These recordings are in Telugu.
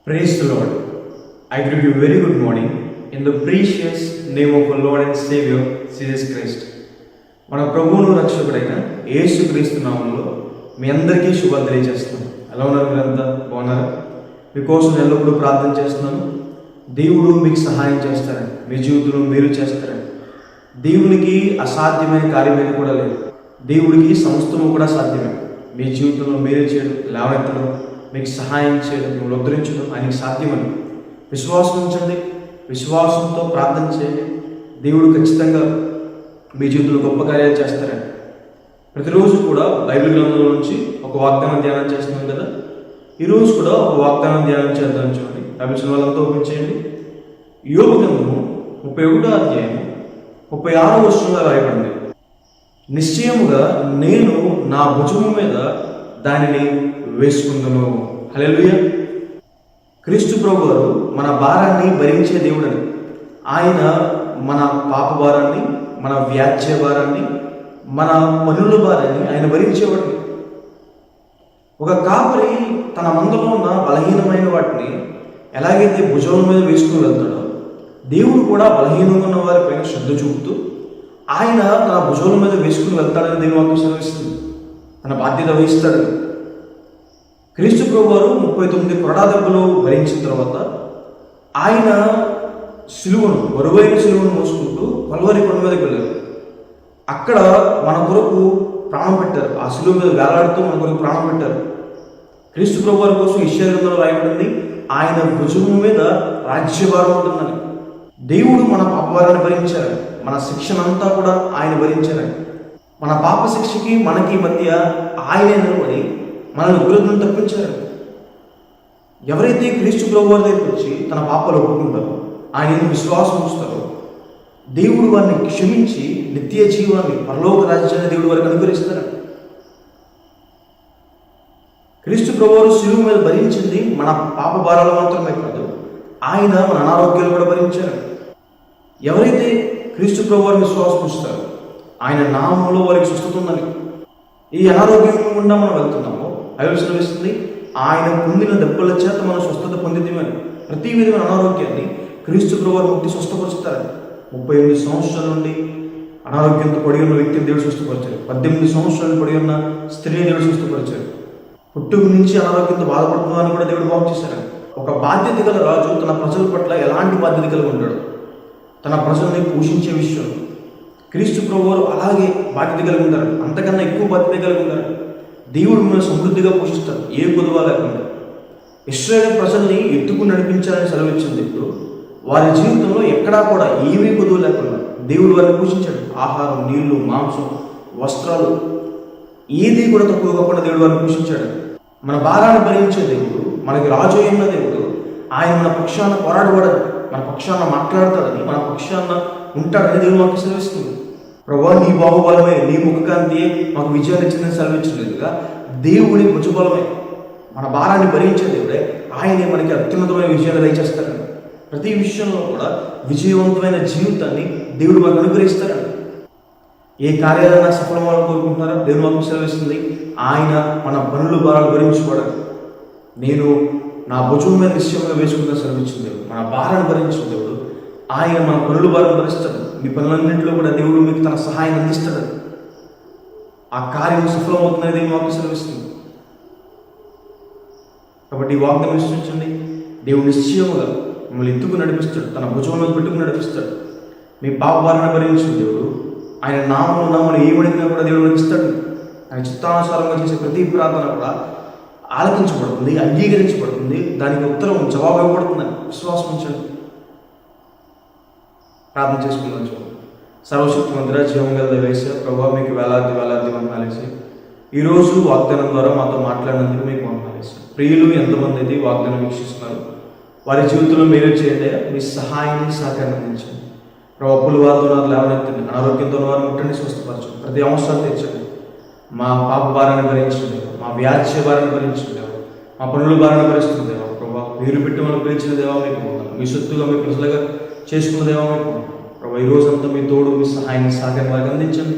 Praise the Lord. I greet you very good morning in the precious name of our Lord and Savior Jesus Christ. మన ప్రభువును రక్షకుడైన యేసు క్రీస్తు నామములో మీ అందరికీ శుభాలు తెలియజేస్తున్నాను. ఎలా ఉన్నారు? మీరంతా బాగున్నారా? మీకోసం ఎల్లప్పుడూ ప్రార్థన చేస్తున్నాను. దేవుడు మీకు సహాయం చేస్తారని, మీ జీవితంలో మీరు చేస్తారని. దేవునికి అసాధ్యమైన కార్యం ఏది కూడా లేదు. దేవుడికి సమస్తము కూడా సాధ్యమే. మీ జీవితంలో మీరు చేయడం, లేవనెత్తడం, మీకు సహాయం చేయడం, మిమ్మల్ని ఉద్ధరించడం ఆయనకి సాధ్యమని విశ్వాసం ఉంచండి. విశ్వాసంతో ప్రార్థన చేయండి. దేవుడు ఖచ్చితంగా మీ జీవితంలో గొప్ప కార్యాలు చేస్తారని. ప్రతిరోజు కూడా బైబిల్ గ్రంథంలో నుంచి ఒక వాగ్దానం ధ్యానం చేస్తున్నాం కదా. ఈరోజు కూడా ఒక వాగ్దానం ధ్యానం చేద్దాం. చూడండి, బైబిల్ వాళ్ళంతా ఓపెన్ చేయండి. యోబు గ్రంథము 31వ అధ్యాయం 36వ వచనంలో రాయబడింది. నిశ్చయముగా నేను నా భుజము మీద దానిని వేసుకుందును. హల్లెలూయా. క్రీస్తు ప్రభువారు మన భారాన్ని భరించే దేవుడని. ఆయన మన పాప భారాన్ని, మన వ్యాజ్య భారాన్ని, మన పనుల భారాన్ని ఆయన భరించేవాడిని. ఒక కాపరి తన మందలో ఉన్న బలహీనమైన వాటిని ఎలాగైతే భుజం మీద వేసుకుని వెళ్తాడో, దేవుడు కూడా బలహీనంగా ఉన్న వారిపైన శ్రద్ధ చూపుతూ ఆయన తన భుజాల మీద వేసుకుని వెళ్తాడని దేవుని వాక్యం సెలవిస్తుంది. తన బాధ్యత వహిస్తాడు. క్రీస్తు ప్రభువారు 39 కొరడా దెబ్బలు భరించిన తర్వాత ఆయన సిలువను, బరువైన సిలువను మోసుకుంటూ కల్వరి కొండ మీదకి వెళ్ళారు. అక్కడ మన కొరకు ప్రాణం పెట్టారు. ఆ సిలువ మీద వేలాడుతూ మన కొరకు ప్రాణం పెట్టారు. క్రీస్తు ప్రభువారి కోసం యెషయా గ్రంథంలో రాయబడింది, ఆయన భుజము మీద రాజ్యభారం ఉంటుందని. దేవుడు మన పాపభారాన్ని భరించారని, మన శిక్షనంతా కూడా ఆయన భరించారని. మన పాప శిక్షకి మనకి మధ్య ఆయనే నిలబడి మనల్ని గురులను తప్పించారు. ఎవరైతే క్రీస్తు ప్రభువారి దగ్గరికి వచ్చి తన పాపాలు ఒప్పుకుంటారో, ఆయన విశ్వాసం ఉంచుతారో, దేవుడు వారిని క్షమించి నిత్య జీవాన్ని, పరలోక రాజ్యాన్ని దేవుడు వారికి అనుగ్రహిస్తారు. క్రీస్తు ప్రభువారు శిలువ మీద భరించింది మన పాప భారాలు మాత్రమే కాదు, ఆయన మన అనారోగ్యాలు కూడా భరించారు. ఎవరైతే క్రీస్తు ప్రభువారిని విశ్వాసం ఉంచుతారో, ఆయన నామంలో వారికి స్వస్థత ఉందని. ఈ అనారోగ్యం గుండా మనం వెళ్తున్నామో బైబిల్ సెలవిస్తుంది, ఆయన పొందిన దెబ్బల చేత మనం స్వస్థత పొందితేమని. ప్రతి విధమైన అనారోగ్యాన్ని క్రీస్తు ప్రభువారు ముక్తి స్వస్థపరుస్తారని. 38 సంవత్సరాల నుండి అనారోగ్యంతో పడి ఉన్న వ్యక్తిని దేవుడు స్వస్థపరిచారు. 18 సంవత్సరాలు పడి ఉన్న స్త్రీని దేవుడు స్వస్థపరిచారు. పుట్టుక నుంచి అనారోగ్యంతో బాధపడుతున్నారని కూడా దేవుడు బాగు చేశారు. ఒక బాధ్యత గల రాజు తన ప్రజల పట్ల ఎలాంటి బాధ్యత కలిగి ఉంటాడు? తన ప్రజల్ని పోషించే విషయం. క్రీస్తు ప్రభువారు అలాగే బాధ్యత కలిగి ఉంటారు. అంతకన్నా ఎక్కువ బాధ్యత కలిగి ఉంటారు. దేవుడు మిమ్మల్ని సమృద్ధిగా పోషిస్తారు, ఏ కొదువ లేకుండా. ఇశ్రాయేలు ప్రజల్ని ఎత్తుకుని నడిపించాలని సెలవిచ్చింది. ఇప్పుడు వారి జీవితంలో ఎక్కడా కూడా ఏమీ కొదువ లేకుండా దేవుడు వారిని పోషించాడు. ఆహారం, నీళ్లు, మాంసం, వస్త్రాలు ఏది కూడా తక్కువ కాకుండా దేవుడు వారిని పోషించాడు. మన భారాన్ని భరించే దేవుడు, మనకి రాజు అయిన దేవుడు, ఆయన మన పక్షాన పోరాడబడదు, మన పక్షాన మాట్లాడతాడని, మన పక్షాన ఉంటాడని దేవుడు మాకు సెలవిస్తుంది. ప్రభువా, నీ బాహుబలమే, నీ ముఖకాంతియే మాకు విజయాన్ని ఇచ్చిందని సెలవించలేదుగా. దేవుడి భుజబలమే, మన భారాన్ని భరించే దేవుడే, ఆయనే మనకి అత్యున్నతమైన విజయాన్ని దయచేస్తారని. ప్రతి విషయంలో కూడా విజయవంతమైన జీవితాన్ని దేవుడు మనకు అనుగ్రహిస్తారని. ఏ కార్యాలైనా సఫలమని కోరుకుంటున్నారా? దేవుడు మాకు సెలవిస్తుంది, ఆయన మన పనులు భారాలు భరించుకోవడం. నేను నా భుజం మీద నిశ్చయంగా వేసుకుంటా సెలవించిన దేవుడు, మన భారాన్ని భరించిన దేవుడు, ఆయన మన పనులు భారం భరిస్తాడు. మీ పనులన్నింటిలో కూడా దేవుడు మీకు తన సహాయం అందిస్తాడు. ఆ కార్యం సఫలమవుతుందని మాకు సెలవిస్తుంది. కాబట్టి ఈ వాగ్దానం విశ్వసించండి. దేవుడు నిశ్చయముగా మిమ్మల్ని ఎత్తుకు నడిపిస్తాడు, తన భుజం మీద పెట్టుకుని నడిపిస్తాడు. మీ పాప భారాన్ని భరించిన దేవుడు, ఆయన నామను ఏమడిగినా కూడా దేవుడు నడిపిస్తాడు. ఆయన చిత్తానుసారంగా చేసే ప్రతి ప్రార్థన కూడా ఆలకించబడుతుంది, అంగీకరించబడుతుంది, దానికి ఉత్తరం జవాబు ఇవ్వబడుతుందని విశ్వాసం ఉంచండి. ప్రార్థన చేసుకుందాం. సర్వశక్తి మందిర జీవం గల దేవేశ్వర ప్రభువా, మీకు వేలాది వందనాలేసి ఈరోజు వాగ్దానం ద్వారా మాతో మాట్లాడినందుకు మీకు వందనాలేసి. ప్రియులు ఎంతమంది అయితే వాగ్దానం వీక్షిస్తున్నారు, వారి జీవితంలో మీరు చేయండి. మీ సహాయాన్ని సహకారం అందించండి. ప్రభు, అప్పుల వారితో నాకు లేవనెత్తండి, అనారోగ్యంతో వారు ముట్టండి, స్వస్థపరచండి, ప్రతి అవసరాలు తీర్చండి. మా పాప భారాన్ని భరించండి, మా వ్యాజ్య భారాన్ని భరించండి, మా పనుల భారాన్ని భరిస్తుంది దేవా. ప్రభు, మీరు పెట్టి మనం పిలిచిన దేవా మీకు వందనాలు. మీ సొత్తుగా మీ ప్రజలుగా చేసుకున్న దేవా మీకు ప్రభు, ఈ రోజంతా మీ తోడు, మీ సహాయాన్ని సహకారం వారికి అందించండి.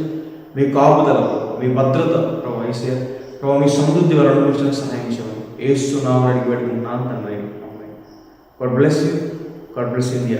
మీ కాపుదల, మీ భద్రత ప్రభు యేసయ్యా, ప్రభు మీ సమృద్ధి వారు అనుభవించిన సహాయం చేయండి. యేసు నామమున అడిగి పెట్టుకుంటున్నాను తండ్రి. God bless you. God bless India.